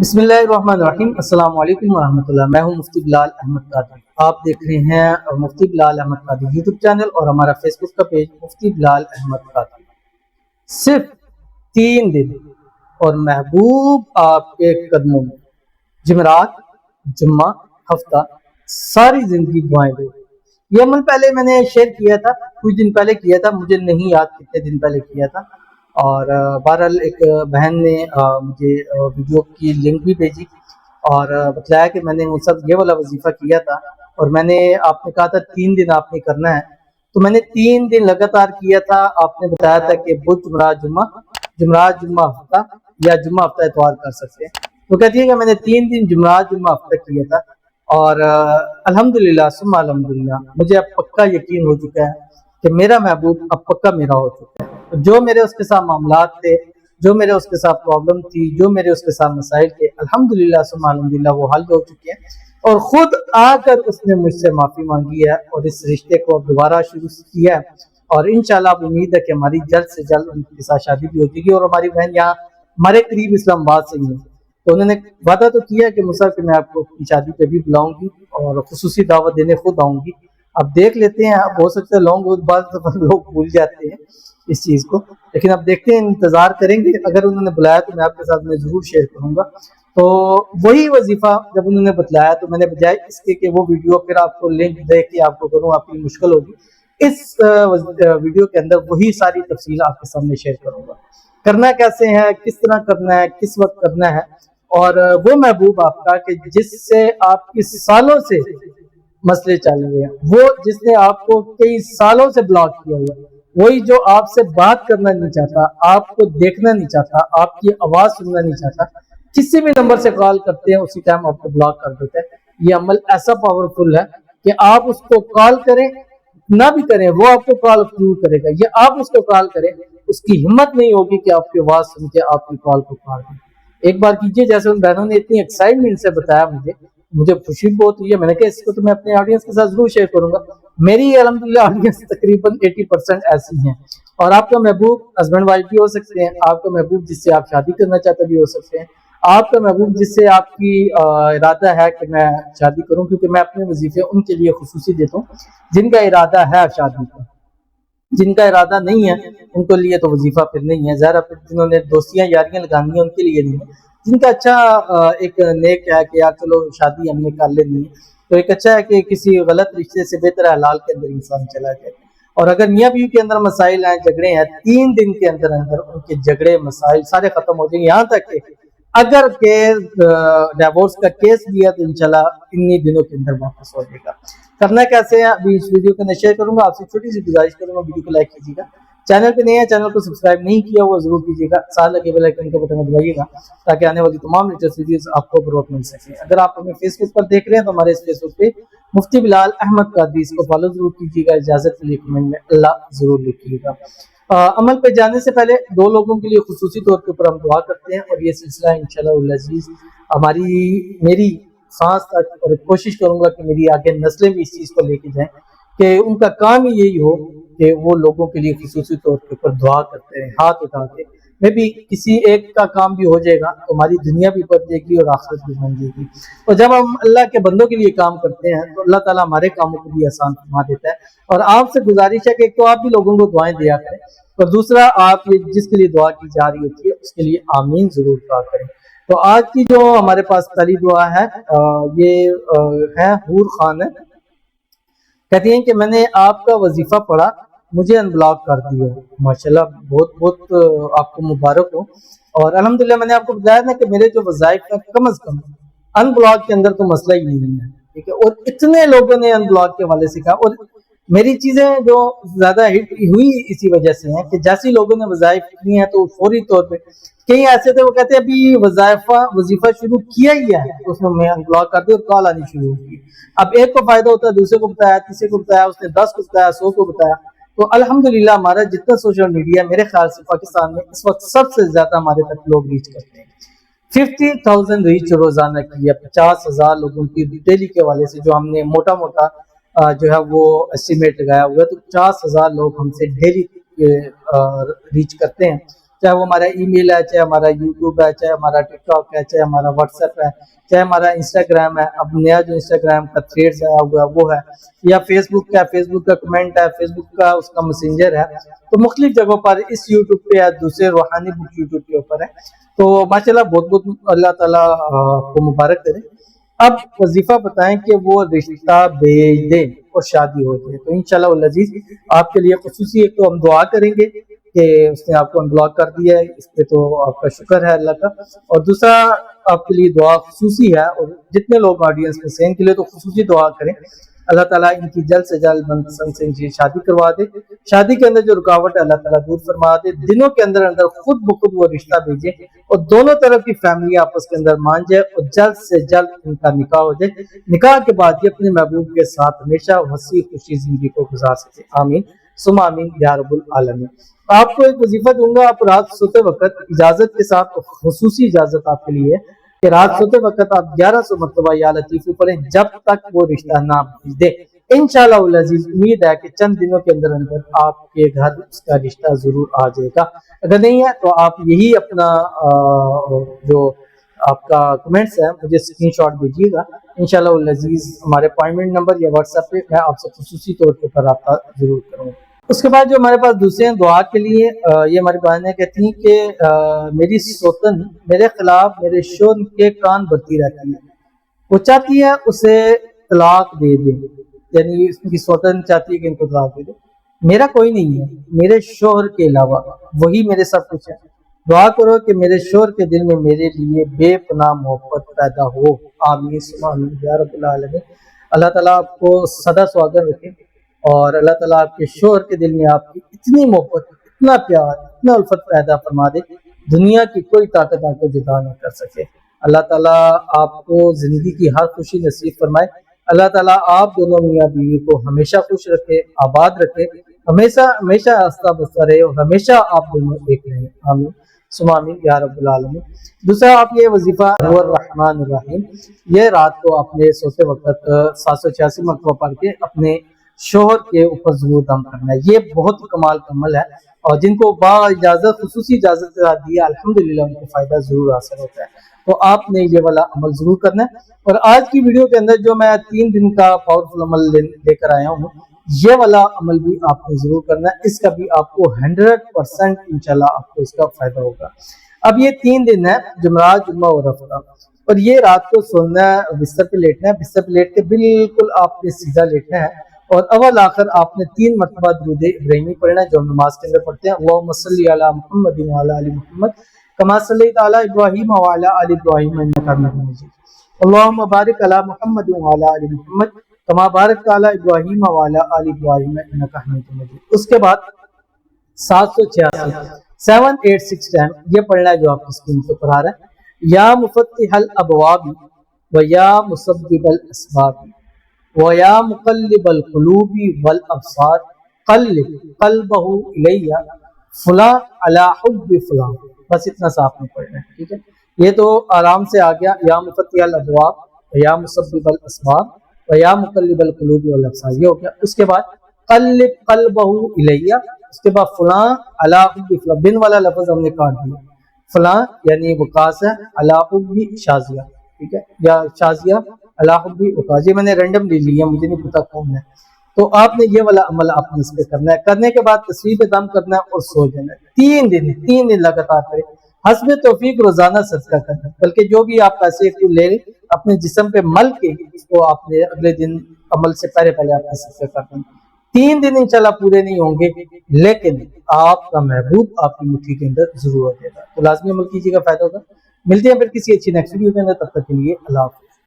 बिस्मिल्लाहिर्रहमानिर्रहीम। अस्सलाम वालेकुम वरहमतुल्लाह। मैं हूं मुफ्ती बिलाल अहमद कादरी। आप देख रहे हैं मुफ्ती बिलाल अहमद कादरी यूट्यूब चैनल और हमारा फेसबुक का पेज मुफ्ती बिलाल अहमद कादरी। सिर्फ 3 दिन और महबूब आपके कदमों में। जुमेरात, जुम्मा, हफ्ता, सारी जिंदगी दुआएं दो। ये अमल पहले मैंने शेयर किया था, कुछ दिन पहले किया था, मुझे नहीं याद कितने दिन पहले किया था। और बहरहाल एक बहन ने मुझे वीडियो की लिंक भी भेजी और बताया कि मैंने उस वक्त ये वाला वजीफ़ा किया था और मैंने आपने कहा था 3 दिन आपने करना है, तो मैंने 3 दिन लगातार किया था। आपने बताया था कि बुध, जुमरात, जुम्मा, जुमरात, जुम्मा, हफ्ता या जुम्मा, हफ्ता, इतवार कर सकते हैं। तो कहती है कि मैंने 3 दिन जुमरात, जुम्मा, हफ्ता किया था और अल्हम्दुलिल्लाह सुम्मा अल्हम्दुलिल्लाह मुझे अब पक्का यकीन हो चुका है कि मेरा महबूब अब पक्का मेरा हो चुका है। जो मेरे उसके साथ मामलात थे, जो मेरे उसके साथ प्रॉब्लम थी, जो मेरे उसके साथ मसाइल थे, अल्हम्दुलिल्लाह सुम्मा अल्हम्दुलिल्लाह वो हल हो चुके हैं और खुद आकर उसने मुझसे माफ़ी मांगी है और इस रिश्ते को अब दोबारा शुरू किया है। और इंशाल्लाह अब उम्मीद है कि हमारी जल्द से जल्द उनके साथ शादी भी हो जाएगी और हमारी बहन यहाँ हमारे करीब इस्लामाबाद से ही है। तो उन्होंने वादा तो किया कि मुसर कि मैं आपको अपनी शादी पे भी बुलाऊंगी और खुसूसी दावत देने खुद आऊंगी। अब देख लेते हैं, अब हो सकता है लॉन्ग बाद लोग भूल जाते हैं इस चीज़ को, लेकिन अब देखते हैं, इंतज़ार करेंगे। अगर उन्होंने बुलाया तो मैं आपके साथ में ज़रूर शेयर करूँगा। तो वही वजीफ़ा जब उन्होंने बतलाया तो मैंने बजाय इसके कि वो वीडियो फिर आपको लिंक दे के आपको करूँ, आपकी मुश्किल होगी, इस वीडियो के अंदर वही सारी तफसील आपके सामने शेयर करूँगा। करना कैसे है, किस तरह करना है, किस वक्त करना है और वो महबूब आपका कि जिससे आपकी सालों से मसले चल रहे हैं, वो जिसने आपको कई सालों से ब्लॉक किया हुआ, वही जो आपसे बात करना नहीं चाहता, आपको देखना नहीं चाहता, आपकी आवाज सुनना नहीं चाहता, किसी भी नंबर से कॉल करते हैं उसी टाइम आपको ब्लॉक कर देता है। ये अमल ऐसा पावरफुल है कि आप उसको कॉल करें ना भी करें वो आपको कॉल जरूर करेगा, ये आप उसको कॉल करें उसकी हिम्मत नहीं होगी कि आपकी आवाज सुन के आपकी कॉल को काट दें। एक बार कीजिए, जैसे उन बहनों ने इतनी एक्साइटमेंट से बताया, मुझे खुशी बहुत हुई है। मैंने कहा इसको तो मैं अपने ऑडियंस के साथ जरूर शेयर करूंगा। मेरी अल्हम्दुलिल्लाह ऑडियंस तकरीबन 80% ऐसी हैं और आपका महबूब हस्बैंड वाइफ भी हो सकते हैं, आपका महबूब जिससे आप शादी करना चाहते भी हो सकते हैं, आपका महबूब जिससे आपकी इरादा है कि मैं शादी करूं, क्योंकि मैं अपने वजीफे उनके लिए खुसूसी देता हूँ जिनका इरादा है शादी का। जिनका इरादा नहीं है उनके लिए तो वजीफा फिर नहीं है, ज़ाहिर फिर जिन्होंने दोस्तियां यारियां लगानी है उनके लिए नहीं है। जिनका अच्छा एक नेक है कि यार चलो शादी हमने कर लेनी है, तो एक अच्छा है कि किसी गलत रिश्ते से बेहतर है हलाल के अंदर इंसान चला जाए। और अगर मियाँ बीवी के अंदर मसाइल हैं, झगड़े हैं, 3 दिन के अंदर अंदर उनके झगड़े मसाइल सारे खत्म हो जाएंगे। यहाँ तक कि अगर डिवोर्स का केस भी है तो इंशाल्लाह इन्हीं दिनों के अंदर वापस हो जाएगा। करना कैसे है अभी इस वीडियो को मैं शेयर करूंगा। आपसे छोटी सी गुजारिश करूंगा, वीडियो को लाइक कीजिएगा, चैनल पे नए हैं चैनल को सब्सक्राइब नहीं किया हुआ जरूर कीजिएगा, साथ लगे बेल आइकन का बटन दबाइएगा ताकि आने वाली तमाम लेटेस्ट वीडियोस आपको बर वक्त मिल सके। अगर आप हमें फेसबुक पर देख रहे हैं तो हमारे इस फेसबुक पे मुफ्ती बिलाल अहमद कादरी, इसको फॉलो जरूर कीजिएगा। इजाजत के लिए कमेंट में अल्लाह जरूर लिखिएगा। अमल पे जाने से पहले 2 लोगों के लिए खुसूसी तौर के ऊपर हम दुआ करते हैं और ये सिलसिला इंशाल्लाह अज़ीज़ मेरी सांस तक, और कोशिश करूंगा कि मेरी आगे नस्लें भी इस चीज़ को लेके जाएं कि उनका काम ही यही हो कि वो लोगों के लिए खुसूसी तौर के ऊपर दुआ करते हैं हाथ उठा के। मैं भी किसी एक का काम भी हो जाएगा तो हमारी दुनिया भी बन जाएगी और आखिरत भी बन जाएगी। और जब हम अल्लाह के बंदों के लिए काम करते हैं तो अल्लाह ताला हमारे कामों को भी आसान फरमा देता है। और आपसे गुजारिश है कि एक तो आप भी लोगों को दुआएं दिया करें और दूसरा आप जिसके लिए दुआ की जा रही होती है उसके लिए आमीन जरूर कहा करें। तो आज की जो हमारे पास पहली दुआ है ये है हूर खान है। कहती हैं कि मैंने आपका वजीफा पढ़ा, मुझे अनब्लॉक कर दिया। माशाल्लाह, बहुत बहुत आपको मुबारक हो। और अल्हम्दुलिल्लाह मैंने आपको बताया ना कि मेरे जो वज़ाइफ है कम अज कम अनब्लॉक के अंदर तो मसला ही नहीं है, ठीक है। और इतने लोगों ने अनब्लॉक के वाले से कहा और मेरी चीजें जो ज्यादा हिट हुई इसी वजह से हैं कि जैसे लोगों ने वज़ाइफ की हैं तो फौरी तौर पे कई ऐसे थे वो कहते हैं अभी वजीफा शुरू किया ही है तो उसमें मैं अनब्लॉक कर दी और कॉल आनी शुरू होगी। अब एक को फायदा होता है, दूसरे को बताया, तीसरे को बताया, उसने 10 को बताया, 100 को बताया। तो अल्हम्दुलिल्लाह हमारा जितना सोशल मीडिया मेरे ख्याल से पाकिस्तान में इस वक्त सबसे ज्यादा हमारे तक लोग रीच करते हैं। 50,000 रीच रोजाना की है, 50,000 लोगों की डेली के वाले से जो हमने मोटा मोटा जो है वो एस्टिमेट लगाया हुआ है, तो 50,000 लोग हमसे डेली रीच करते हैं। चाहे वो हमारा ईमेल है, चाहे हमारा यूट्यूब है, चाहे हमारा टिकटॉक है, चाहे हमारा व्हाट्सएप है, चाहे हमारा इंस्टाग्राम है, अब नया जो इंस्टाग्राम का थ्रेड्स आया हुआ है वो है, या फेसबुक का कमेंट है, फेसबुक का उसका मैसेंजर है। तो मुख्तलिफ जगहों पर इस यूट्यूब पे या दूसरे रूहानी बुक यूट्यूब के ऊपर है। तो माशाल्लाह बहुत बहुत अल्लाह ताला को मुबारक करे। अब वजीफा बताएं कि वो रिश्ता भेज दे और शादी हो जाए। तो इंशाल्लाह वल अजीज आपके लिए खुसूसी एक तो हम दुआ करेंगे कि उसने आपको अनब्लॉक कर दिया है, इस पे तो आपका शुक्र है अल्लाह का। और दूसरा आपके लिए दुआ खुसूसी है, और जितने लोग ऑडियंस में से इनके लिए तो खुसूसी दुआ करें, अल्लाह ताला इनकी जल्द से जल्द मनपसंद से इनकी शादी करवा दे, शादी के अंदर जो रुकावट है अल्लाह ताला दूर फरमा दे, दिनों के अंदर अंदर खुद ब खुद वो रिश्ता भेजे और दोनों तरफ की फैमिली आपस के अंदर मान जाए और जल्द से जल्द इनका निकाह हो जाए। निकाह के बाद ये अपने महबूब के साथ हमेशा हंसी खुशी जिंदगी को गुजार सके। आमीन सुमा आमीन या रब्बुल आलमीन। आपको एक वजीफा दूंगा, आप रात सोते वक्त इजाजत के साथ, खुसूसी इजाजत आपके लिए कि रात सोते वक्त आप 1100 मरतबा या लतीफू पढ़ें जब तक वो रिश्ता ना भेज दे। इंशाअल्लाह उल अजीज उम्मीद है कि चंद दिनों के अंदर अंदर आपके घर उसका रिश्ता जरूर आ जाएगा। अगर नहीं है तो आप यही अपना जो आपका कमेंट्स है मुझे स्क्रीनशॉट भेजिएगा। इंशाअल्लाह उल अजीज हमारे अपॉइंटमेंट नंबर या व्हाट्सएप पे मैं आपसे खुसूसी तौर पर रब्ता जरूर करूँगा। उसके बाद जो हमारे पास दूसरे हैं दुआ के लिए, ये हमारी बहनें कहती हैं कि मेरी सोतन मेरे खिलाफ मेरे शोर के कान भरती रहती है, वो चाहती है उसे तलाक दे दे, यानी उसकी सोतन चाहती है कि इनको तलाक दे दे। मेरा कोई नहीं है, मेरे शोहर के अलावा वही मेरे सब कुछ है। दुआ करो कि मेरे शोहर के दिल में मेरे लिए बेपनाह मोहब्बत पैदा हो। आमीन सुमा आमीन या रब्बुल आलमीन। अल्लाह ताला आपको सदा स्वागत रखे और अल्लाह ताला आपके शोहर के दिल में आपकी इतनी मोहब्बत, इतना प्यार, इतना उल्फत पैदा फरमा दे, दुनिया की कोई ताकत आपको जुदा नहीं कर सके। अल्लाह ताला आपको जिंदगी की हर खुशी नसीब फरमाए। अल्लाह ताला आप दोनों मियाँ बीवी को हमेशा खुश रखे, आबाद रखे, हमेशा हमेशा आस्था बसता रहे और हमेशा आप दोनों एक रहें। आमीन सुमा आमीन या रब्बुल आलमीन। दूसरा आप ये वजीफा रहमान रहीम, ये रात को अपने सोते वक्त 786 मरतबा पढ़ के अपने शोहर के ऊपर जरूर दम करना है। ये बहुत कमाल का अमल है और जिनको बा इजाजत खुसूसी इजाजत दिया अल्हम्दुलिल्लाह उनको फायदा जरूर हासिल होता है। तो आपने ये वाला अमल जरूर करना है। और आज की वीडियो के अंदर जो मैं 3 दिन का पावरफुल अमल लेकर आया हूँ, ये वाला अमल भी आपने जरूर करना है। इसका भी आपको 100% इंशाल्लाह आपको इसका फायदा होगा। अब ये 3 दिन है, जुमेरात, जुम्मा और हफ्ता, और ये रात को सोना है, बिस्तर पे लेटना है। बिस्तर पे लेट के बिल्कुल आपने सीधा लेटना है और अव्वल आखिर आपने 3 मरतबा दुरूद इब्राहिमी पढ़ना है जो हम नमाज के अंदर पढ़ते हैं। अल्लाहुम्मा सल्ली अला मुहम्मद व अला आलि मुहम्मद कमा सल्लैता अला इब्राहीम व अला आलि इब्राहीम इन्नका हमीदुम मजीद। अल्लाहुम्मा बारिक अला मुहम्मद व अला आलि मुहम्मद कमा बारकता अला इब्राहीम व अला आलि इब्राहीम इन्नका हमीदुम मजीद। उसके बाद 786 786 टाइम ये पढ़ना है जो आपकी स्क्रीन पे पढ़ा रहा है। या मुफत्तिहल अबवाबी व या मुसब्बिबल अस्बाबी व या मुक़ल्लिबल क़ुलूबी वल अब्सार क़ल्लिब क़ल्बहु इलैया फुला अला हुब्बि फुला। बस इतना सा आपने पढ़ना है, ठीक है। ये तो आराम से आ गया। या मुफत्तिहल अबवाब व या मुसब्बिबल अस्बाब व या मुक़ल्लिबल क़ुलूबी वल अब्सार, ये हो गया। उसके बाद क़ल्लिब क़ल्बहु इलैया, उसके बाद फुला अला हुब्बि फुला, बिन वाला लफ्ज हमने काट दिया। फुला यानी वकास है, अला हुब्बि शाजिया, ठीक है, या शाजिया अला हुब्बि वकास, ये मैंने रैंडम ले लिया, मुझे नहीं पता कौन है। तो आपने ये वाला अमल आपने इस पे करना है। करने के बाद तस्वीर पे दम करना है और सो जाना है। 3 दिन लगातार करें। हस्ब तौफीक रोजाना सदका करना है, बल्कि जो भी आप पैसे ले अपने जिस्म पे मल के उसको आपने अगले दिन अमल से पहले आपने सदका करना है। 3 दिन इंशाल्लाह पूरे नहीं होंगे, लेकिन आपका महबूब आपकी मुट्ठी के अंदर जरूर हो जाएगा। तो लाजमी अमल कीजिएगा, फायदा होगा। मिलते हैं फिर किसी अच्छी नेक्स्ट वीडियो के अंदर, तब तक के लिए अल्लाह हाफ़िज़।